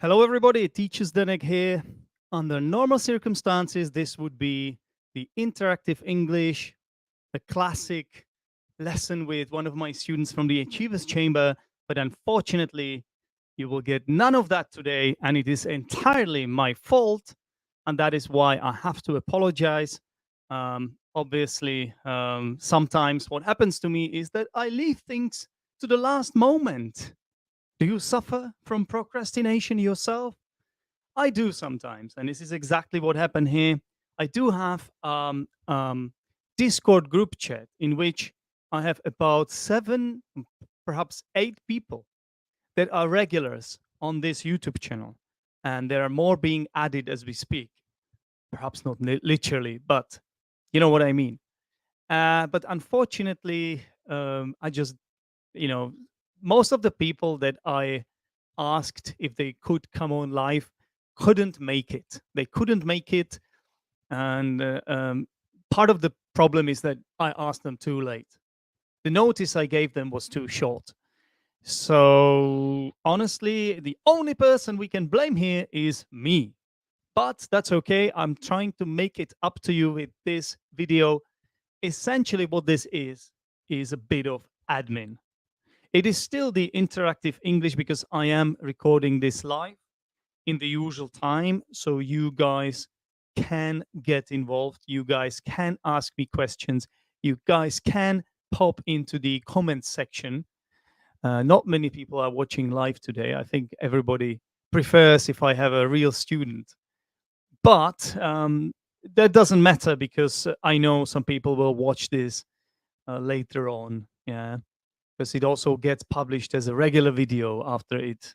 Hello, everybody. Teachers Denek here. Under normal circumstances, this would be the interactive English, the classic lesson with one of my students from the Achievers Chamber. But unfortunately, you will get none of that today, and it is entirely my fault. And that is why I have to apologize. Obviously, sometimes what happens to me is that I leave things to the last moment. Do you suffer from procrastination yourself? I do sometimes, and this is exactly what happened here. I do have Discord group chat in which I have about seven, perhaps eight people that are regulars on this YouTube channel, and there are more being added as we speak. Perhaps not literally, but you know what I mean. But unfortunately, I just, you know, most of the people that I asked if they could come on live couldn't make it. They couldn't make it, and part of the problem is that I asked them too late. The notice I gave them was too short. So honestly, the only person we can blame here is me. But that's okay. I'm trying to make it up to you with this video. Essentially, what this is a bit of admin. It is still the interactive English because I am recording this live in the usual time. So you guys can get involved. You guys can ask me questions. You guys can pop into the comments section. Not many people are watching live today. I think everybody prefers if I have a real student. But that doesn't matter because I know some people will watch this later on. Yeah, because it also gets published as a regular video after it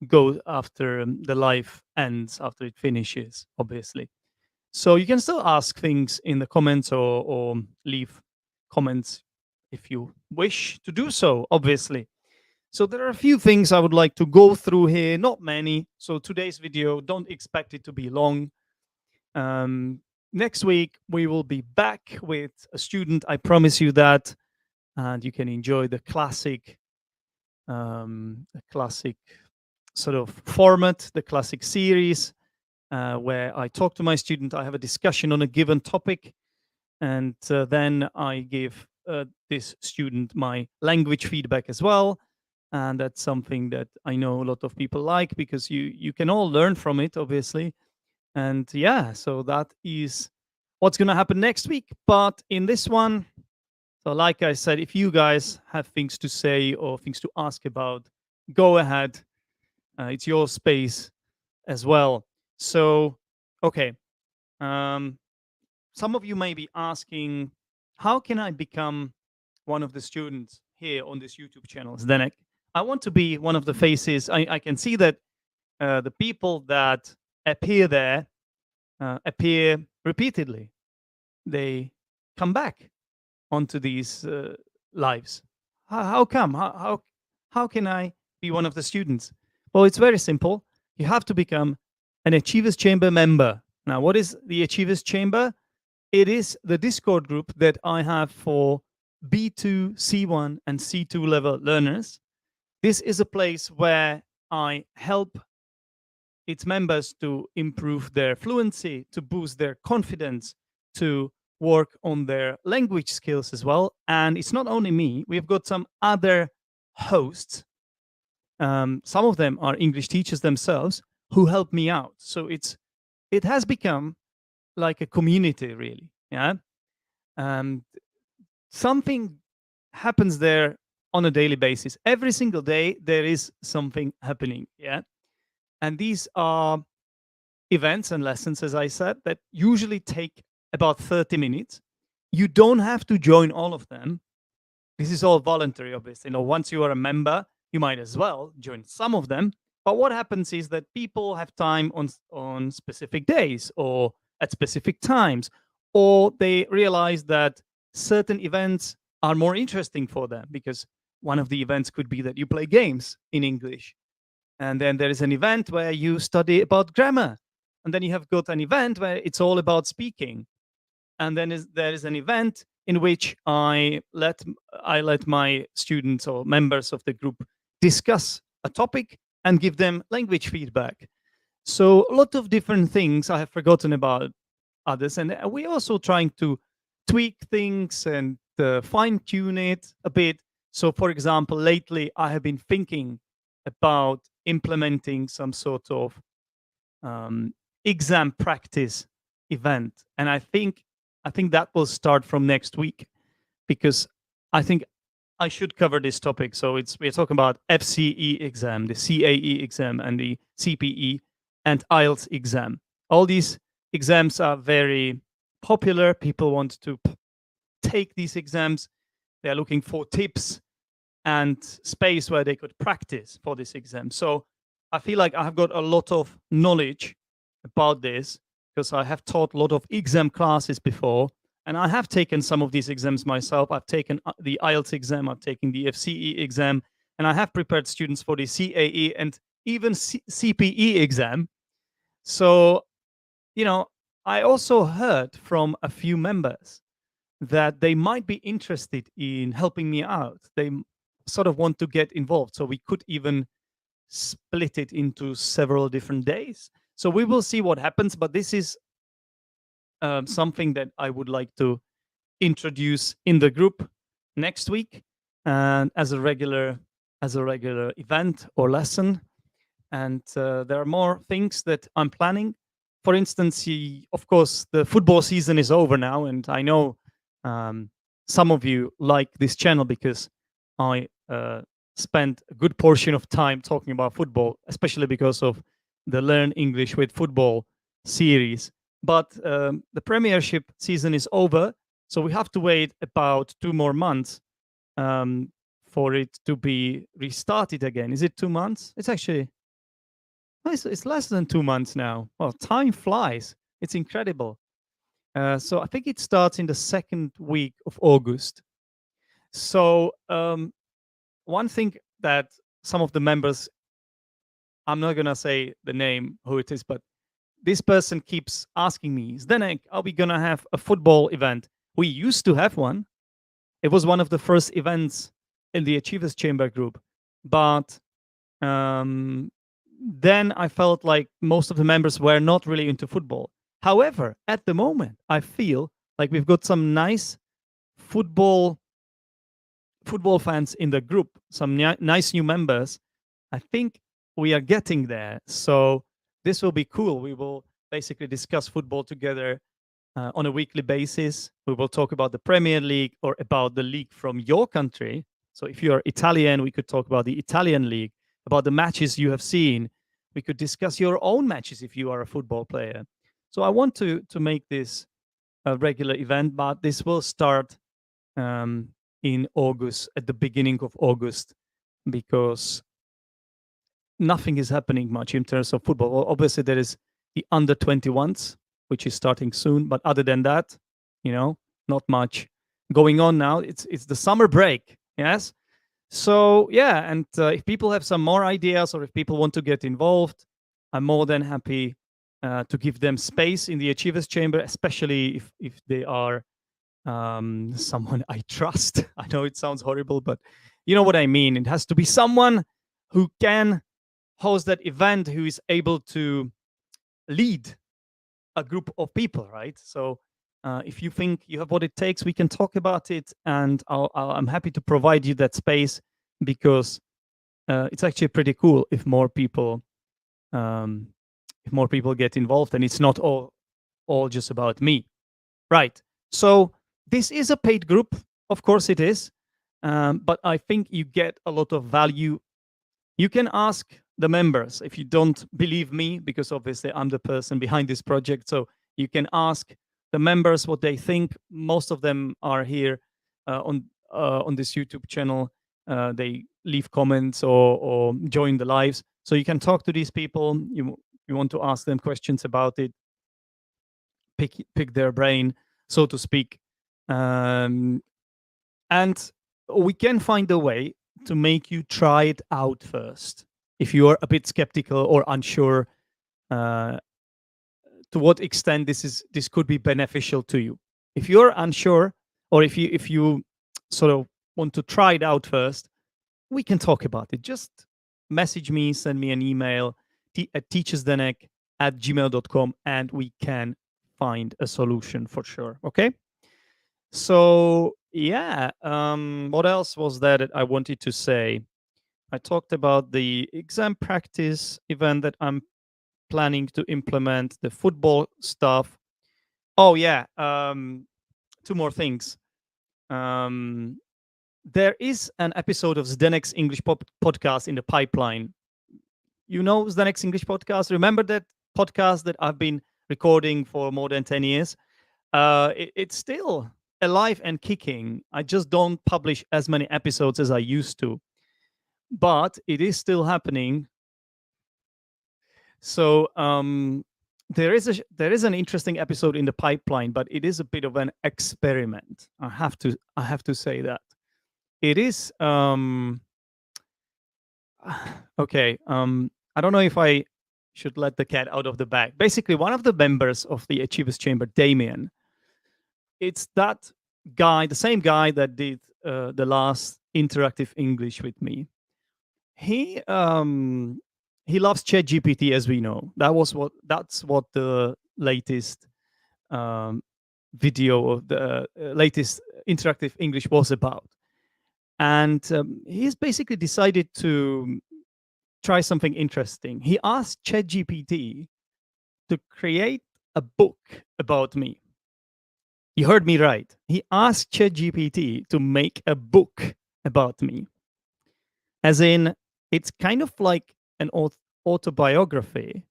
goes after the live ends, after it finishes, obviously. So you can still ask things in the comments or leave comments if you wish to do so, obviously. So there are a few things I would like to go through here, not many. So today's video, don't expect it to be long. Next week, we will be back with a student. I promise you that. And you can enjoy the classic sort of format, the classic series, where I talk to my student, I have a discussion on a given topic, and then I give this student my language feedback as well. And that's something that I know a lot of people like because you can all learn from it, obviously. And yeah, so that is what's going to happen next week. But in this one, so like I said, if you guys have things to say or things to ask about, go ahead. It's your space as well. So, okay. Um, some of you may be asking, how can I become one of the students here on this YouTube channel? Zdenek, I want to be one of the faces. I can see that the people that appear there appear repeatedly. They come back onto these lives. How come? How can I be one of the students? Well, it's very simple. You have to become an Achievers Chamber member. Now, what is the Achievers Chamber? It is the Discord group that I have for B2, C1, and C2 level learners. This is a place where I help its members to improve their fluency, to boost their confidence, to work on their language skills as well. And it's not only me, we've got some other hosts. Some of them are English teachers themselves who help me out. So it has become like a community, really. Yeah. Um, Something happens there on a daily basis. Every single day, there is something happening. Yeah. And these are events and lessons, as I said, that usually take about 30 minutes. You don't have to join all of them. This is all voluntary, obviously. Once you are a member, you might as well join some of them. But what happens is that people have time on specific days or at specific times, or they realize that certain events are more interesting for them because one of the events could be that you play games in English. And then there is an event where you study about grammar. And then you have got an event where it's all about speaking. And then there is an event in which I let my students or members of the group discuss a topic and give them language feedback. So a lot of different things. I have forgotten about others, and we're also trying to tweak things and fine tune it a bit. So, for example, lately I have been thinking about implementing some sort of um, exam practice event, and I think that will start from next week, because I think I should cover this topic. So we're talking about FCE exam, the CAE exam, and the CPE and IELTS exam. All these exams are very popular. People want to take these exams. They're looking for tips and space where they could practice for this exam. So I feel like I've got a lot of knowledge about this because I have taught a lot of exam classes before, and I have taken some of these exams myself. I've taken the IELTS exam, I've taken the FCE exam, and I have prepared students for the CAE and even CPE exam. So, I also heard from a few members that they might be interested in helping me out. They sort of want to get involved. So we could even split it into several different days. So we will see what happens. But this is something that I would like to introduce in the group next week, and as a regular event or lesson. And there are more things that I'm planning. For instance, of course, the football season is over now, and I know some of you like this channel because I spent a good portion of time talking about football, especially because of the Learn English with Football series. But the Premiership season is over, so we have to wait about 2 more months for it to be restarted again. Is it 2 months? It's actually it's less than 2 months now. Well, time flies. It's incredible. So I think it starts in the second week of August. So one thing that some of the members, I'm not gonna say the name who it is, but this person keeps asking me, Zdenek, are we gonna have a football event? We used to have one. It was one of the first events in the Achievers Chamber group, but then I felt like most of the members were not really into football. However, at the moment, I feel like we've got some nice football fans in the group, some nice new members. I think we are getting there. So this will be cool. We will basically discuss football together on a weekly basis. We will talk about the Premier League or about the league from your country. So if you're Italian, we could talk about the Italian league, about the matches you have seen. We could discuss your own matches if you are a football player. So I want to make this a regular event, but this will start in August, at the beginning of August, because nothing is happening much in terms of football. Well, obviously, there is the under 21s, which is starting soon, but other than that, not much going on now. It's the summer break, yes. So yeah, and if people have some more ideas or if people want to get involved, I'm more than happy to give them space in the Achievers Chamber, especially if they are someone I trust. I know it sounds horrible, but you know what I mean. It has to be someone who can host that event, who is able to lead a group of people, right? So if you think you have what it takes, we can talk about it, and I'm happy to provide you that space, because it's actually pretty cool if more people get involved, and it's not all just about me, right? So this is a paid group, of course it is, but I think you get a lot of value. You can ask the members if you don't believe me, because obviously I'm the person behind this project. So you can ask the members what they think. Most of them are here on this YouTube channel. They leave comments or join the lives. So you can talk to these people. You want to ask them questions about it, pick their brain, so to speak. And we can find a way to make you try it out first. If you are a bit skeptical or unsure to what extent this could be beneficial to you. If you're unsure, or if you sort of want to try it out first, we can talk about it. Just message me, send me an email at teachersdenek@gmail.com, and we can find a solution for sure. Okay. So yeah, what else was there that I wanted to say? I talked about the exam practice event that I'm planning to implement, the football stuff. Oh yeah, two more things. Um, there is an episode of Zdenek's English podcast in the pipeline. You know Zdenek's English podcast? Remember that podcast that I've been recording for more than 10 years? It's still alive and kicking. I just don't publish as many episodes as I used to, but it is still happening. So there is an interesting episode in the pipeline, but it is a bit of an experiment. I have to say that it is. Okay. I don't know if I should let the cat out of the bag. Basically, one of the members of the Achievers Chamber, Damien, it's that guy, the same guy that did the last interactive English with me. He loves ChatGPT, as we know. That's what the latest video of the latest interactive English was about. And he's basically decided to try something interesting. He asked ChatGPT to create a book about me. You heard me right. He asked ChatGPT to make a book about me. As in, it's kind of like an autobiography,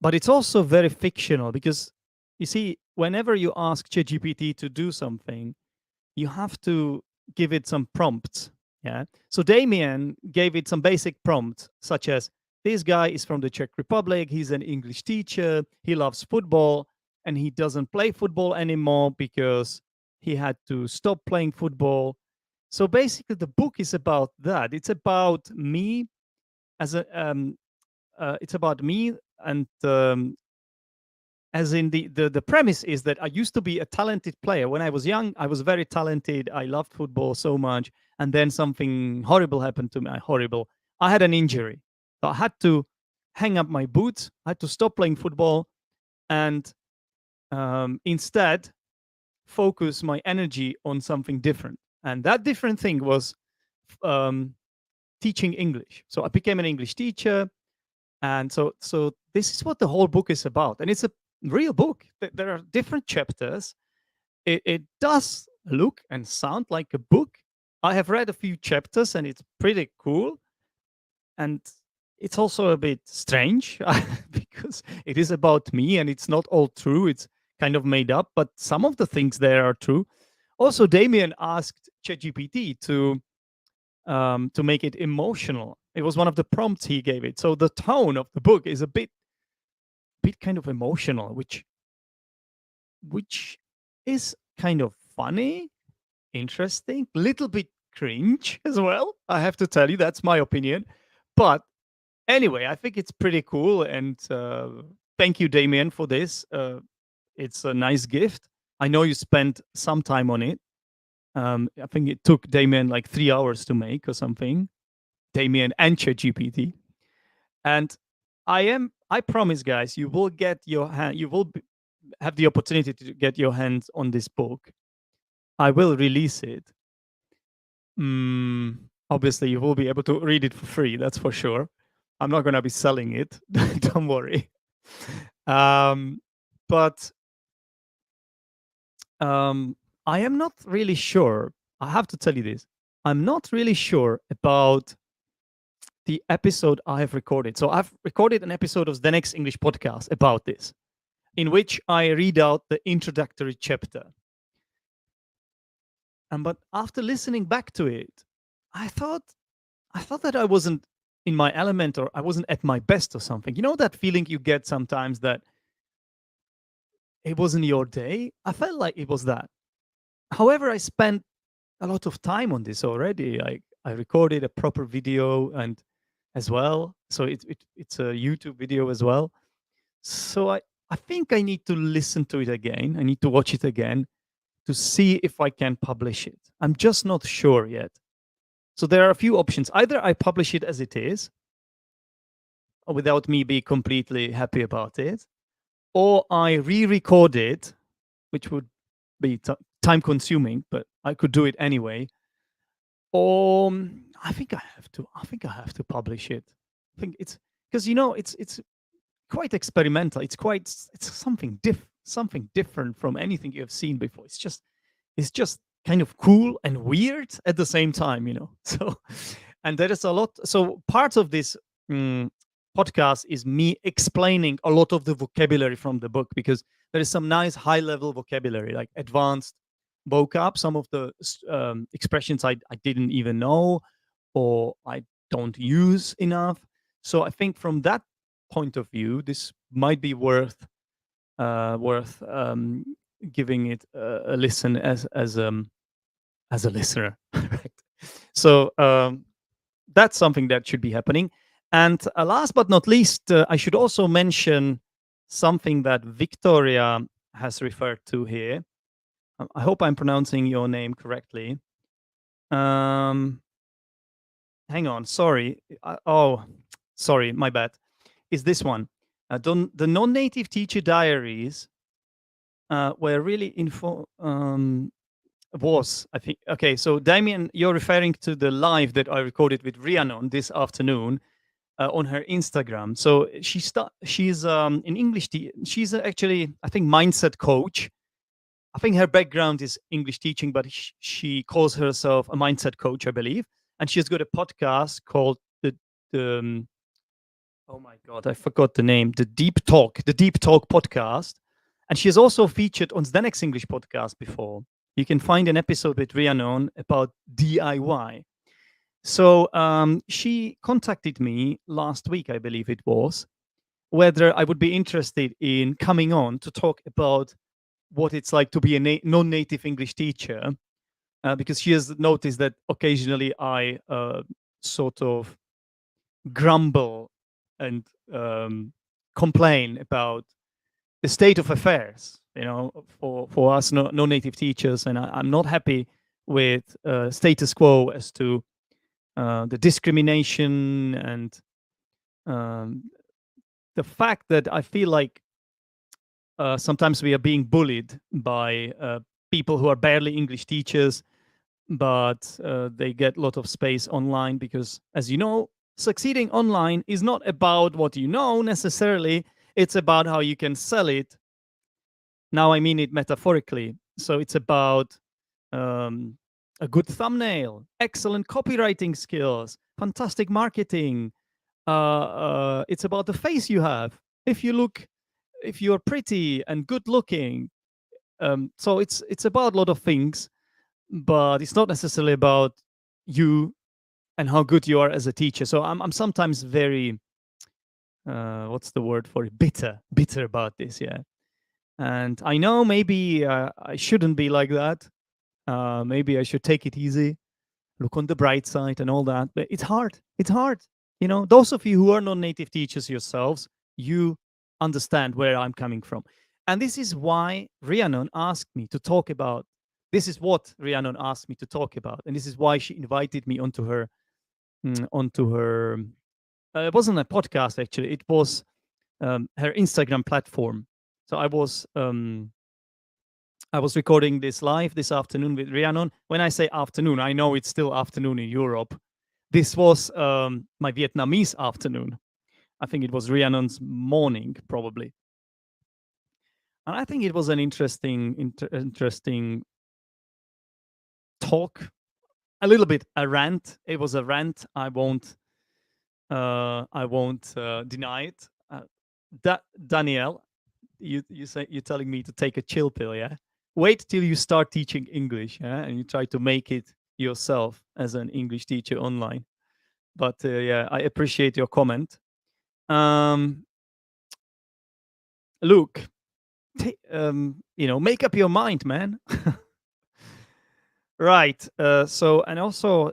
but it's also very fictional because you see, whenever you ask ChatGPT to do something, you have to give it some prompts. Yeah. So Damien gave it some basic prompts, such as this guy is from the Czech Republic, he's an English teacher, he loves football, and he doesn't play football anymore because he had to stop playing football. So basically, the book is about that. It's about me as a it's about me, and as in the premise is that I used to be a talented player. When I was young, I was very talented. I loved football so much, and then something horrible happened to me. Horrible. I had an injury. So I had to hang up my boots. I had to stop playing football, and instead focus my energy on something different. And that different thing was teaching English. So I became an English teacher, and so this is what the whole book is about, and it's a real book. There are different chapters. It does look and sound like a book. I have read a few chapters, and it's pretty cool, and it's also a bit strange because it is about me, and it's not all true. It's kind of made up, but some of the things there are true. Also, Damien asked ChatGPT to make it emotional. It was one of the prompts he gave it. So the tone of the book is a bit kind of emotional, which is kind of funny, interesting, little bit cringe as well. I have to tell you, that's my opinion. But anyway, I think it's pretty cool, and thank you, Damien, for this. It's a nice gift. I know you spent some time on it. I think it took Damien like 3 hours to make or something. Damien and ChatGPT. And I promise, guys, you will get your hand. You will have the opportunity to get your hands on this book. I will release it. Obviously, you will be able to read it for free. That's for sure. I'm not going to be selling it. Don't worry. But I am not really sure. I have to tell you this. I'm not really sure about the episode I have recorded. So I've recorded an episode of Zdenek's English podcast about this, in which I read out the introductory chapter. But after listening back to it, I thought that I wasn't in my element, or I wasn't at my best or something. You know that feeling you get sometimes that it wasn't your day? I felt like it was that. However, I spent a lot of time on this already. I recorded a proper video and as well. So it's a YouTube video as well. So I think I need to listen to it again. I need to watch it again to see if I can publish it. I'm just not sure yet. So there are a few options. Either I publish it as it is, without me being completely happy about it, or I re-record it, which would be time consuming, but I could do it anyway. Or I think I have to. I think I have to publish it. I think it's because it's quite experimental. It's something different from anything you have seen before. It's just kind of cool and weird at the same time. So, and there is a lot. So part of this podcast is me explaining a lot of the vocabulary from the book, because there is some nice high level vocabulary, like advanced vocab, some of the expressions I didn't even know or I don't use enough. So I think from that point of view, this might be worth giving it a listen as a listener. Right? So that's something that should be happening. And last but not least, I should also mention something that Victoria has referred to here. I hope I'm pronouncing your name correctly. Hang on, sorry. Sorry, my bad. Is this one? The non-native teacher diaries were really I think. Okay, so Damien, you're referring to the live that I recorded with Rhiannon this afternoon on her Instagram. So she's an English she's actually, I think, mindset coach. I think her background is English teaching, but she calls herself a mindset coach, I believe. And she's got a podcast called the oh my God, I forgot the name, the Deep Talk podcast. And she has also featured on Zdenek's English podcast before. You can find an episode with Rhiannon about DIY. So she contacted me last week, I believe it was, whether I would be interested in coming on to talk about what it's like to be a non-native English teacher, because she has noticed that occasionally I sort of grumble and complain about the state of affairs, for us non-native teachers, and I'm not happy with status quo as to the discrimination and the fact that I feel like sometimes we are being bullied by people who are barely English teachers, but they get a lot of space online because, as you know, succeeding online is not about what you know necessarily. It's about how you can sell it. Now, I mean it metaphorically. So it's about a good thumbnail, excellent copywriting skills, fantastic marketing. It's about the face you have. If you're pretty and good looking. So it's about a lot of things, but it's not necessarily about you and how good you are as a teacher. So I'm sometimes very what's the word for it? Bitter about this, yeah. And I know maybe I shouldn't be like that. Maybe I should take it easy, look on the bright side and all that. But it's hard. It's hard. Those of you who are non-native teachers yourselves, you understand where I'm coming from. And this is why Rhiannon asked me to talk about. This is what Rhiannon asked me to talk about, and this is why she invited me onto her. It wasn't a podcast actually. It was her Instagram platform. So I was recording this live this afternoon with Rhiannon. When I say afternoon, I know it's still afternoon in Europe. This was my Vietnamese afternoon. I think it was Rhiannon's morning, probably. And I think it was an interesting talk. A little bit a rant. It was a rant. I won't deny it. Danielle, you're telling me to take a chill pill, yeah? Wait till you start teaching English, yeah? And you try to make it yourself as an English teacher online. But yeah, I appreciate your comment. Luke, make up your mind, man. Right. So, and also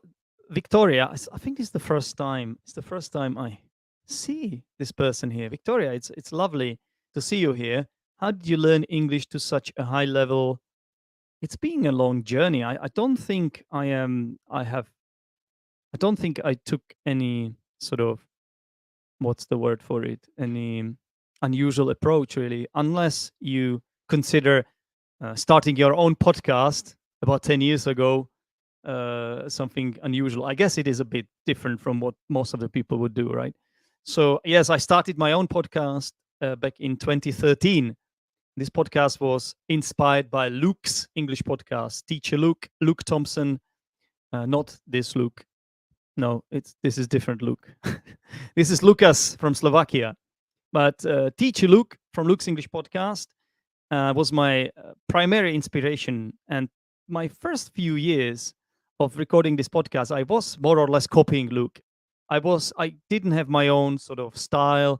Victoria, I think it's the first time. It's the first time I see this person here. Victoria, it's lovely to see you here. How did you learn English to such a high level? It's been a long journey. I don't think I have I don't think I took any sort of, what's the word for it? Any unusual approach, really, unless you consider starting your own podcast about 10 years ago something unusual. I guess it is a bit different from what most of the people would do, right? So, yes, I started my own podcast back in 2013. This podcast was inspired by Luke's English podcast, Teacher Luke, Luke Thompson, not this Luke. No, this is different Luke. This is Lucas from Slovakia. But Teacher Luke from Luke's English podcast was my primary inspiration. And my first few years of recording this podcast, I was more or less copying Luke. I didn't have my own sort of style.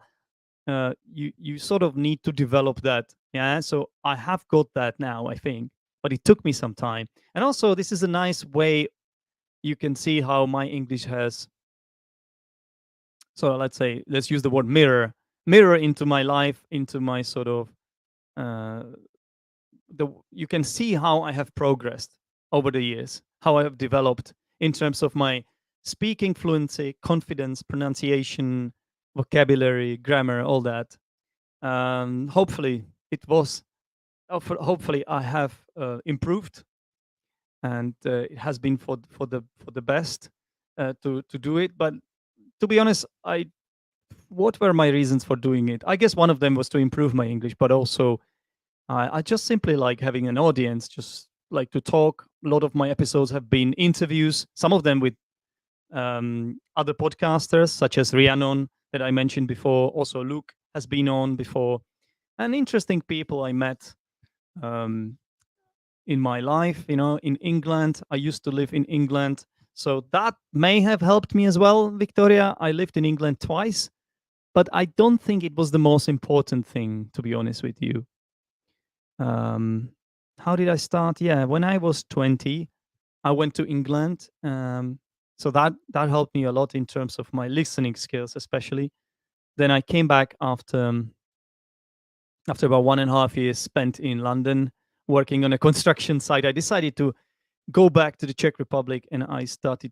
You sort of need to develop that. Yeah. So I have got that now, I think. But it took me some time. And also, this is a nice way you can see how my English has. So let's use the word mirror into my life, into my sort of you can see how I have progressed over the years, how I have developed in terms of my speaking fluency, confidence, pronunciation, vocabulary, grammar, all that. Hopefully I have improved, and it has been for the best to do it. But to be honest, what were my reasons for doing it? I guess one of them was to improve my English, but also I just simply like having an audience, just like to talk. A lot of my episodes have been interviews, some of them with other podcasters, such as Rhiannon that I mentioned before. Also, Luke has been on before, and interesting people I met in my life, in England. I used to live in England. So that may have helped me as well, Victoria. I lived in England twice, but I don't think it was the most important thing, to be honest with you. How did I start? Yeah, when I was 20, I went to England. So that helped me a lot in terms of my listening skills, especially. Then I came back after about 1.5 years spent in London working on a construction site. I decided to go back to the Czech Republic, and I started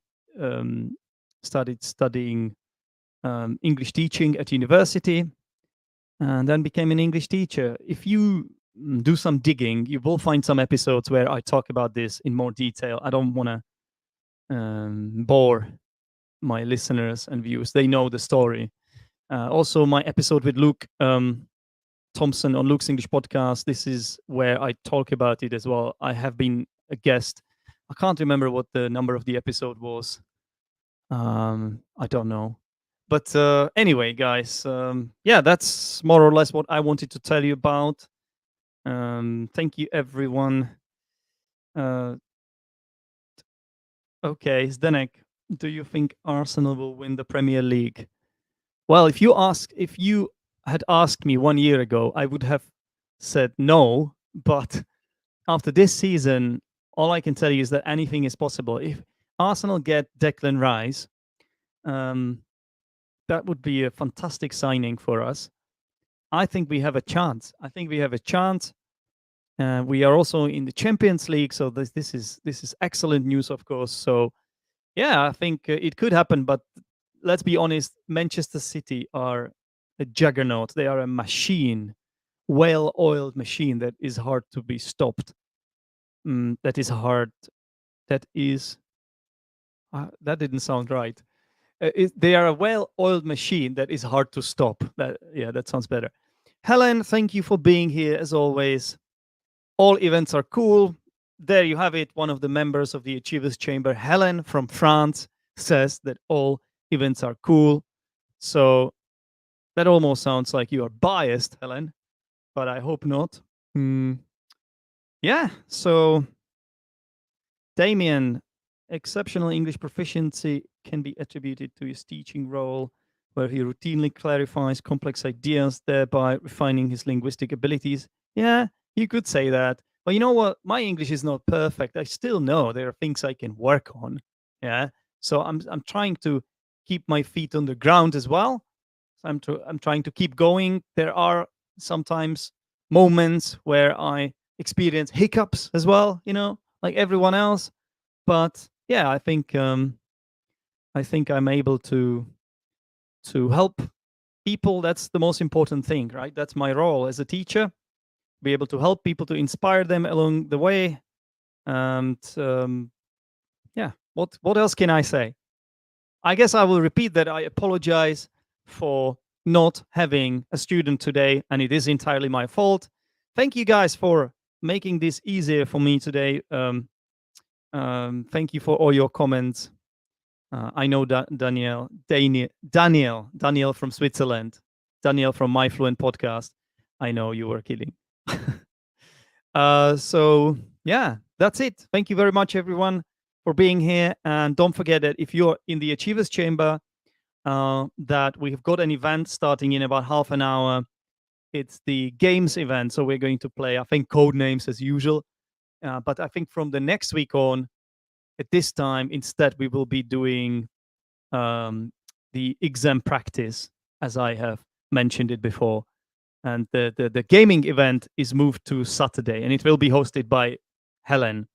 studying English teaching at university, and then became an English teacher. If you do some digging, you will find some episodes where I talk about this in more detail. I don't want to bore my listeners and viewers. They know the story. Also, my episode with Luke Thompson on Luke's English podcast, this is where I talk about it as well. I have been a guest. I can't remember what the number of the episode was. I don't know. But anyway, guys, yeah, that's more or less what I wanted to tell you about. Thank you, everyone. Okay, Zdenek, do you think Arsenal will win the Premier League? Well, if you had asked me 1 year ago, I would have said no. But after this season, all I can tell you is that anything is possible. If Arsenal get Declan Rice, that would be a fantastic signing for us. I think we have a chance. We are also in the Champions League, so this is excellent news, of course. So, yeah, I think it could happen. But let's be honest, Manchester City are a juggernaut. They are a machine, well-oiled machine that is hard to be stopped. That is hard. That didn't sound right. They are a well-oiled machine that is hard to stop. That sounds better. Helen, thank you for being here as always. All events are cool. There you have it. One of the members of the Achievers Chamber, Helen from France, says that all events are cool. So that almost sounds like you are biased, Helen, but I hope not. Yeah, so Damien, exceptional English proficiency can be attributed to his teaching role, where he routinely clarifies complex ideas, thereby refining his linguistic abilities. Yeah, you could say that. But you know what? My English is not perfect. I still know there are things I can work on. Yeah. So I'm trying to keep my feet on the ground as well. So I'm trying to keep going. There are sometimes moments where I experience hiccups as well, like everyone else. But yeah, I think I think I'm able to help people. That's the most important thing, right? That's my role as a teacher, be able to help people, to inspire them along the way. And yeah, what else can I say? I guess I will repeat that I apologize for not having a student today, and it is entirely my fault. Thank you guys for making this easier for me today. Thank you for all your comments. I know Daniel from Switzerland, Daniel from My Fluent podcast. I know you were kidding. So yeah, that's it. Thank you very much, everyone, for being here. And don't forget that if you're in the Achievers Chamber, that we've got an event starting in about half an hour. It's the games event. So we're going to play, I think, code names as usual. But I think from the next week on, at this time, instead, we will be doing the exam practice, as I have mentioned it before. And the gaming event is moved to Saturday, and it will be hosted by Helen.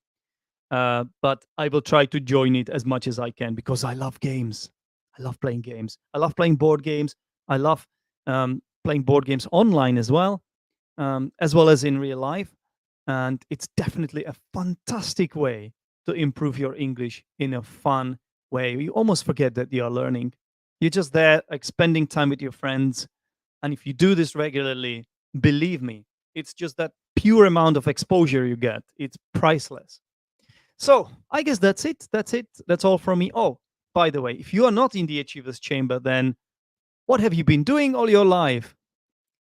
But I will try to join it as much as I can because I love games. I love playing games. I love playing board games. I love playing board games online as well as in real life. And it's definitely a fantastic way to improve your English in a fun way. You almost forget that you are learning. You're just there, like spending time with your friends. And if you do this regularly, believe me, it's just that pure amount of exposure you get. It's priceless. So I guess that's it. That's it. That's all from me. Oh, by the way, if you are not in the Achievers Chamber, then what have you been doing all your life?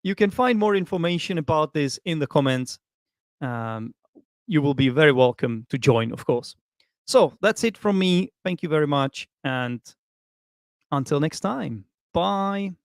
You can find more information about this in the comments. You will be very welcome to join, of course. So that's it from me. Thank you very much. And until next time, bye.